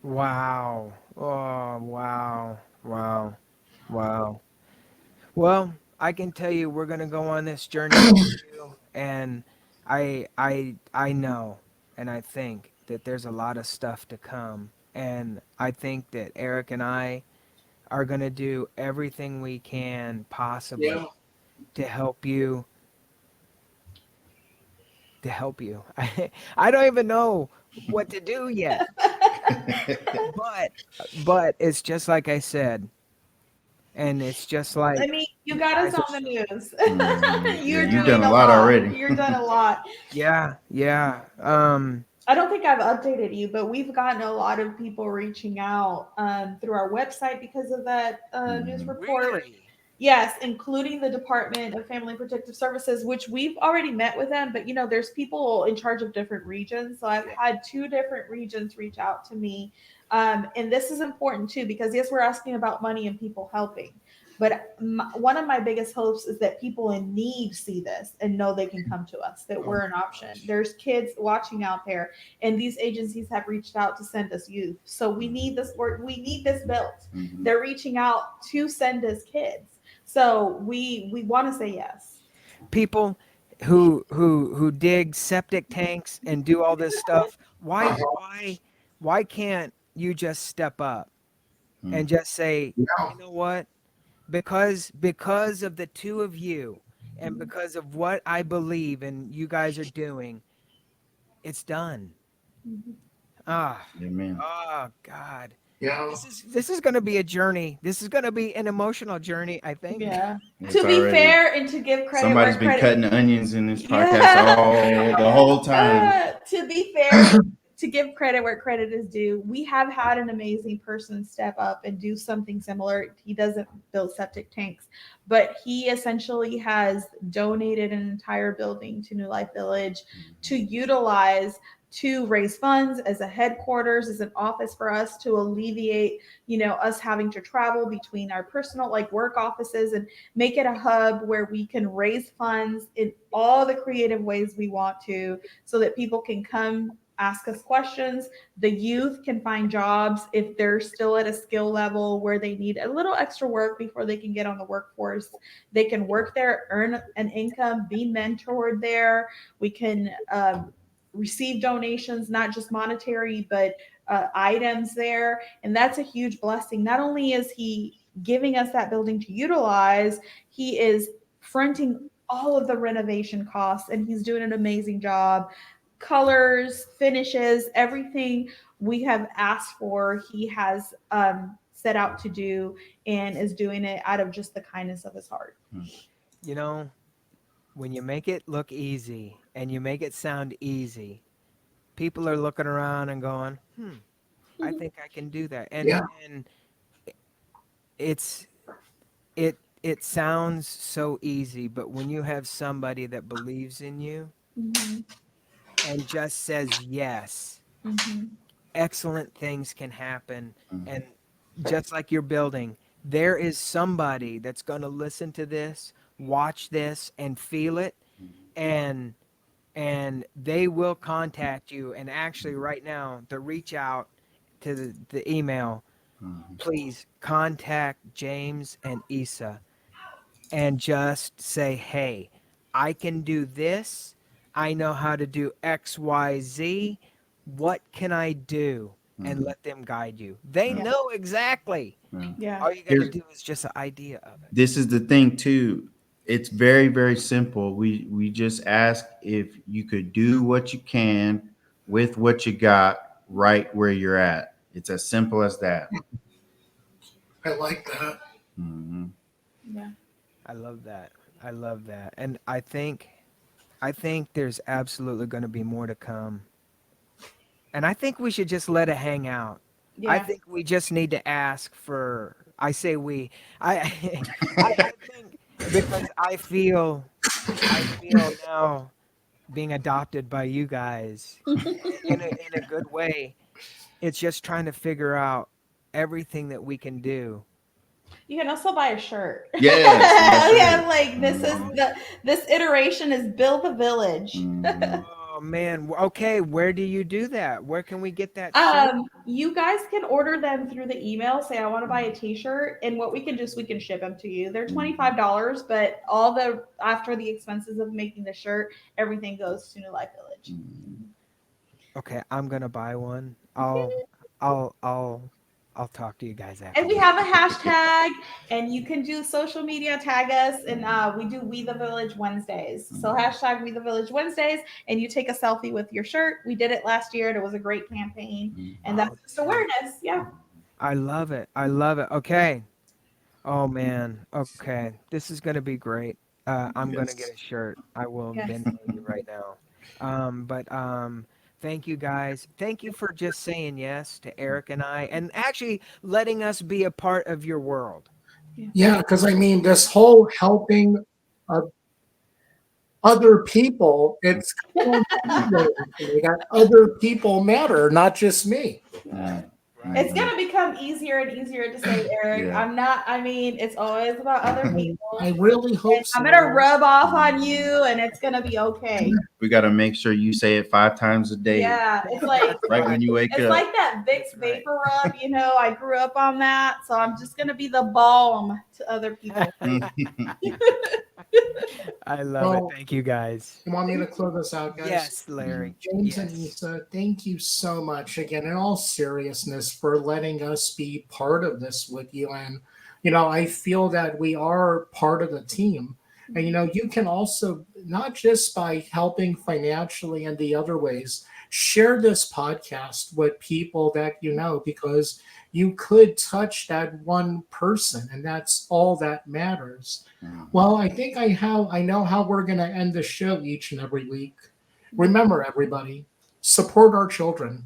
Wow. Oh, wow. Wow. Wow. Well, I can tell you we're going to go on this journey with you, and I know and I think that there's a lot of stuff to come, and I think that Eric and I are going to do everything we can possibly Yeah. to help you. To help you. I don't even know what to do yet. But it's just like I said, and it's just like I mean, you got us guys are on the news. Yeah, You're you've doing done a lot lot. already. You're done a lot. yeah. I don't think I've updated you, but we've gotten a lot of people reaching out through our website because of that news report. Really? Yes, including the Department of Family Protective Services, which we've already met with them. But there's people in charge of different regions. So I've had 2 different regions reach out to me, and this is important too because yes, we're asking about money and people helping. But one of my biggest hopes is that people in need see this and know they can come to us, that we're an option. There's kids watching out there, and these agencies have reached out to send us youth. So we need this work. We need this built. Mhm. They're reaching out to send us kids. So we want to say yes. People who dig septic tanks and do all this stuff, why can't you just step up and just say, Yeah. you know what? Because of the 2 of you and because of what I believe and you guys are doing, it's done. Ah, Amen. oh God. Yeah. This is going to be a journey. This is going to be an emotional journey, I think. Yeah. It's To be already- fair and to give credit Somebody's where been credit. cutting onions in this Yeah. podcast the whole time. To be fair, to give credit where credit is due, we have had an amazing person step up and do something similar. He doesn't build septic tanks, but he essentially has donated an entire building to New Life Village to utilize to raise funds as a headquarters, as an office for us to alleviate, us having to travel between our personal work offices and make it a hub where we can raise funds in all the creative ways we want to so that people can come ask us questions. The youth can find jobs if they're still at a skill level where they need a little extra work before they can get on the workforce. They can work there, earn an income, be mentored there. We can receive donations, not just monetary, but items there. And that's a huge blessing. Not only is he giving us that building to utilize, he is fronting all of the renovation costs and he's doing an amazing job. Colors, finishes, everything we have asked for, he has set out to do and is doing it out of just the kindness of his heart. When you make it look easy and you make it sound easy, people are looking around and going, I think I can do that. And Yeah. and it sounds so easy, but when you have somebody that believes in you Mhm. and just says yes, Mhm. excellent things can happen. Mhm. And just like your building, there is somebody that's going to listen to this, watch this, and feel it, and they will contact you. And actually, right now, to reach out to the email, please contact James and Issa and just say, hey, I can do this. I know how to do X, Y, Z. What can I do? And let them guide you. They Yeah. know exactly. Yeah. All you got to Here's- do is just an idea of it. This is the thing too. It's very, very simple. We just ask if you could do what you can with what you got right where you're at. It's as simple as that. I like that. Mhm. Yeah. I love that. I love that. And I think there's absolutely going to be more to come. And I think we should just let it hang out. I Yeah. think we just need to ask for, I say we, I, I think because I feel now being adopted by you guys in a good way. It's just trying to figure out everything that we can do. You can also buy a shirt. Yes, yes, Yeah, sir. like this iteration is build the village. Mhm. Oh man, okay, where do you do that? Where can we get that shirt? You guys can order them through the email. Say I want to buy a T-shirt, and what we can do is we can ship them to you. They're $25, but all the after the expenses of making the shirt, everything goes to New Life Village. Okay, I'm gonna buy one. I'll I'll talk to you guys after. And we have a hashtag, and you can do social media, tag us, and we do We the Village Wednesdays. So hashtag We the Village Wednesdays, and you take a selfie with your shirt. We did it last year, and it was a great campaign, and that's just awareness. Yeah. I love it. I love it. Okay. Oh man. Okay. This is gonna be great. I'm gonna get Yes. a shirt. I will Yes. Venmo you right now. Thank you guys. Thank you for just saying yes to Eric and I, and actually letting us be a part of your world. Yeah, because I mean, this whole helping uh, other people, it's that other people matter, not just me. It's gonna become easier and easier to say, Eric. Yeah. I'm not. I mean, it's always about other people. I really hope And so. I'm gonna rub off on you, and it's gonna be okay. We got to make sure you say it 5 times a day. Yeah, it's like Right when you wake it's up. like that Vicks vapor rub. You know, I grew up on that, so I'm just gonna be the balm to other people. I love Well, it. Thank you guys. You want me to close this out, guys? Yes, Larry. James and Yes. Issa, thank you so much again, in all seriousness, for letting us be part of this with you. And, I feel that we are part of the team. And, you can also, not just by helping financially and the other ways, share this podcast with people that you know, because you could touch that one person, and that's all that matters. Well, I think I know how we're going to end the show each and every week. Remember, everybody, support our children.